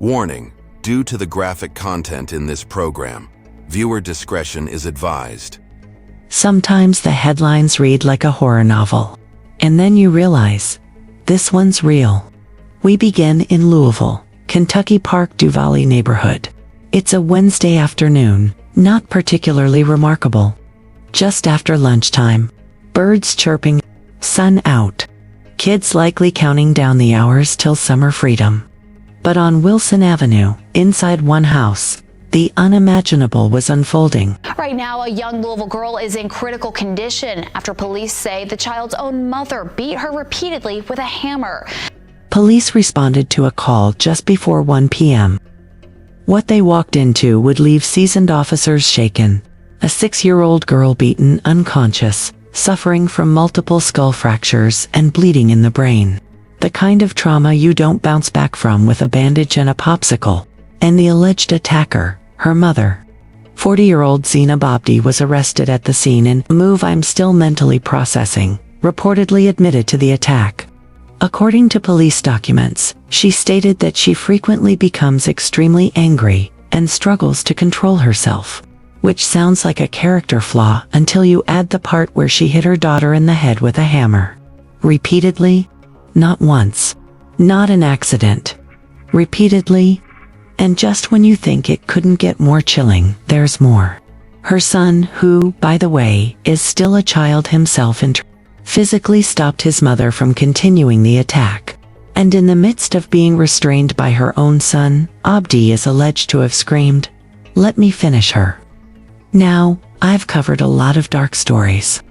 Warning: due to the graphic content in this program, viewer discretion is advised. Sometimes the headlines read like a horror novel. And then you realize, this one's real. We begin in Louisville, Kentucky Park du Valley neighborhood. It's a Wednesday afternoon, not particularly remarkable. Just after lunchtime, birds chirping, sun out. Kids likely counting down the hours till summer freedom. But on Wilson Avenue, inside one house, the unimaginable was unfolding. Right now, a young Louisville girl is in critical condition after police say the child's own mother beat her repeatedly with a hammer. Police responded to a call just before 1 p.m. What they walked into would leave seasoned officers shaken. A 6-year-old girl beaten unconscious, suffering from multiple skull fractures and bleeding in the brain. The kind of trauma you don't bounce back from with a bandage and a popsicle. And the alleged attacker, her mother. 40-year-old Zina Bobdi was arrested at the scene and, move I'm still mentally processing, reportedly admitted to the attack. According to police documents, she stated that she frequently becomes extremely angry and struggles to control herself. Which sounds like a character flaw until you add the part where she hit her daughter in the head with a hammer. Repeatedly? Not once. Not an accident. Repeatedly? And just when you think it couldn't get more chilling, there's more. Her son, who, by the way, is still a child himself, physically stopped his mother from continuing the attack. And in the midst of being restrained by her own son, Abdi is alleged to have screamed, "Let me finish her." Now, I've covered a lot of dark stories.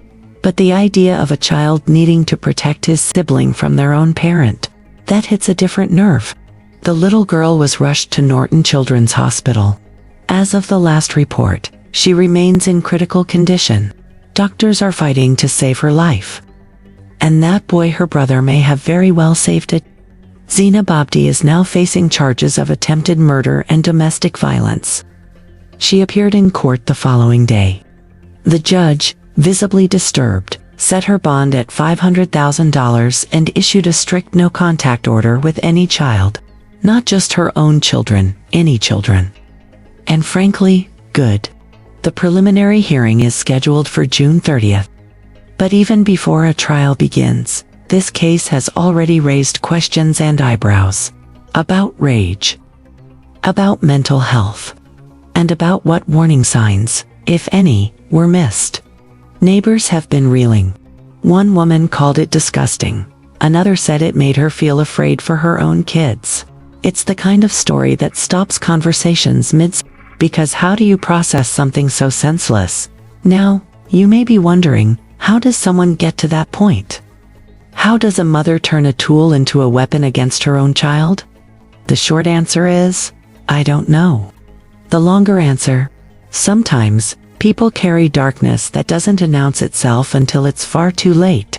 But the idea of a child needing to protect his sibling from their own parent, that hits a different nerve. The little girl was rushed to Norton Children's Hospital. As of the last report, she remains in critical condition. Doctors are fighting to save her life. And that boy, her brother, may have very well saved it. Zina Bobdi is now facing charges of attempted murder and domestic violence. She appeared in court the following day. The judge, visibly disturbed, set her bond at $500,000 and issued a strict no-contact order with any child. Not just her own children, any children. And frankly, good. The preliminary hearing is scheduled for June 30th. But even before a trial begins, this case has already raised questions and eyebrows. About rage. About mental health. And about what warning signs, if any, were missed. Neighbors have been reeling. One woman called it disgusting. Another said it made her feel afraid for her own kids. It's the kind of story that stops conversations because how do you process something so senseless? Now, you may be wondering, how does someone get to that point? How does a mother turn a tool into a weapon against her own child? The short answer is, I don't know. The longer answer, sometimes, people carry darkness that doesn't announce itself until it's far too late.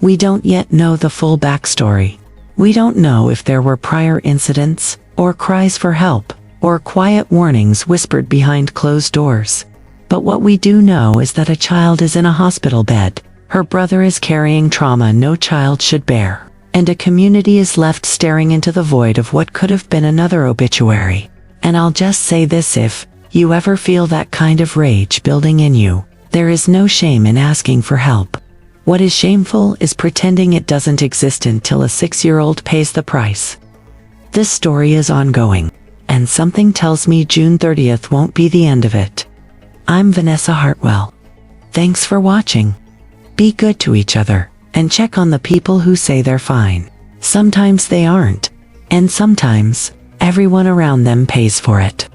We don't yet know the full backstory. We don't know if there were prior incidents, or cries for help, or quiet warnings whispered behind closed doors. But what we do know is that a child is in a hospital bed, her brother is carrying trauma no child should bear, and a community is left staring into the void of what could have been another obituary. And I'll just say this: if you ever feel that kind of rage building in you, there is no shame in asking for help. What is shameful is pretending it doesn't exist until a 6-year-old pays the price. This story is ongoing, and something tells me June 30th won't be the end of it. I'm Vanessa Hartwell. Thanks for watching. Be good to each other, and check on the people who say they're fine. Sometimes they aren't, and sometimes, everyone around them pays for it.